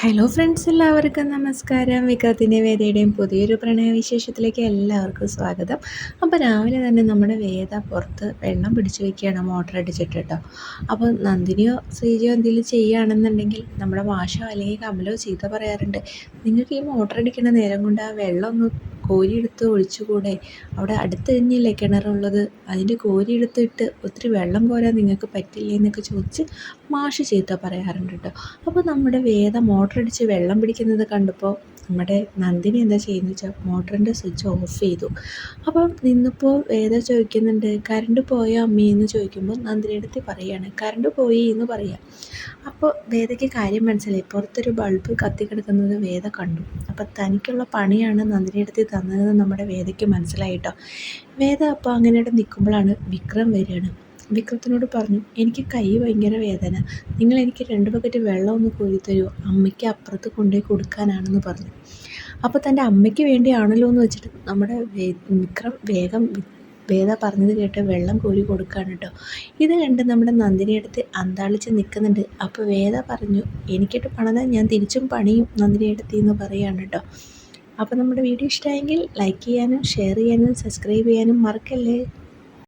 Hello friends, എല്ലാവർക്കും നമസ്കാരം. വിക്രത്തിൻ്റെ വേദയുടെയും പുതിയൊരു പ്രണയവിശേഷത്തിലേക്ക് എല്ലാവർക്കും സ്വാഗതം. അപ്പോൾ രാവിലെ തന്നെ നമ്മുടെ വേദ പുറത്ത് വെള്ളം പിടിച്ച് വെക്കുകയാണ്, മോട്ടർ അടിച്ചിട്ട് കേട്ടോ. അപ്പോൾ നന്ദിനിയോ ശ്രീജയോ എന്തെങ്കിലും ചെയ്യുകയാണെന്നുണ്ടെങ്കിൽ നമ്മുടെ മാഷോ അല്ലെങ്കിൽ കമലോ ചീത്ത പറയാറുണ്ട്. നിങ്ങൾക്ക് ഈ മോട്ടർ അടിക്കുന്ന നേരം കൊണ്ട് ആ വെള്ളം ഒന്ന് കോരിയെടുത്ത് ഒഴിച്ചുകൂടെ? അവിടെ അടുത്ത് തന്നെയല്ലേ കിണറുള്ളത്, അതിൻ്റെ കോരിയെടുത്തിട്ട് ഒത്തിരി വെള്ളം കോരാൻ നിങ്ങൾക്ക് പറ്റില്ലേ എന്നൊക്കെ ചോദിച്ച് മാഷ് ചീത്ത പറയാറുണ്ട് കേട്ടോ. അപ്പോൾ നമ്മുടെ വേദ മോട്ടർ അടിച്ച് വെള്ളം പിടിക്കുന്നത് കണ്ടപ്പോൾ നമ്മുടെ നന്ദിനി എന്താ ചെയ്യുന്നത് വെച്ചാൽ മോട്ടറിൻ്റെ സ്വിച്ച് ഓഫ് ചെയ്തു. അപ്പോൾ നിന്നപ്പോൾ വേദ ചോദിക്കുന്നുണ്ട്, കറണ്ട് പോയോ അമ്മയെന്ന് ചോദിക്കുമ്പോൾ നന്ദിനിയുടെ അടുത്ത് പറയുകയാണ് കറണ്ട് പോയി എന്ന് പറയാം. അപ്പോൾ വേദയ്ക്ക് കാര്യം മനസ്സിലായി. പുറത്തൊരു ബൾബ് കത്തിക്കിടക്കുന്നത് വേദ കണ്ടു. അപ്പോൾ തനിക്കുള്ള പണിയാണ് നന്ദിനിയുടെ അടുത്ത് തന്നതെന്ന് നമ്മുടെ വേദയ്ക്ക് മനസ്സിലായിട്ടോ. വേദ അപ്പോൾ അങ്ങനെ നിൽക്കുമ്പോഴാണ് വിക്രം വരികയാണ്. വിക്രത്തിനോട് പറഞ്ഞു, എനിക്ക് കൈ ഭയങ്കര വേദന, നിങ്ങൾ എനിക്ക് 2 ബക്കറ്റ് വെള്ളം ഒന്ന് കോരി തരുമോ, അമ്മയ്ക്ക് അപ്പുറത്ത് കൊണ്ടുപോയി കൊടുക്കാനാണെന്ന് പറഞ്ഞു. അപ്പോൾ തൻ്റെ അമ്മയ്ക്ക് വേണ്ടിയാണല്ലോ എന്ന് വെച്ചിട്ട് നമ്മുടെ വിക്രം വേഗം വേദ പറഞ്ഞത് കേട്ട് വെള്ളം കോരി കൊടുക്കുകയാണ് കേട്ടോ. ഇത് കണ്ട് നമ്മുടെ നന്ദിനിയെടുത്ത് അന്താളിച്ച് നിൽക്കുന്നുണ്ട്. അപ്പോൾ വേദ പറഞ്ഞു, എനിക്കിട്ട് പണിതാൽ ഞാൻ തിരിച്ചും പണിയും നന്ദിനിയെടുത്ത് എന്ന് പറയുകയാണ് കേട്ടോ. അപ്പോൾ നമ്മുടെ വീഡിയോ ഇഷ്ടമായെങ്കിൽ ലൈക്ക് ചെയ്യാനും ഷെയർ ചെയ്യാനും സബ്സ്ക്രൈബ് ചെയ്യാനും മറക്കല്ലേ.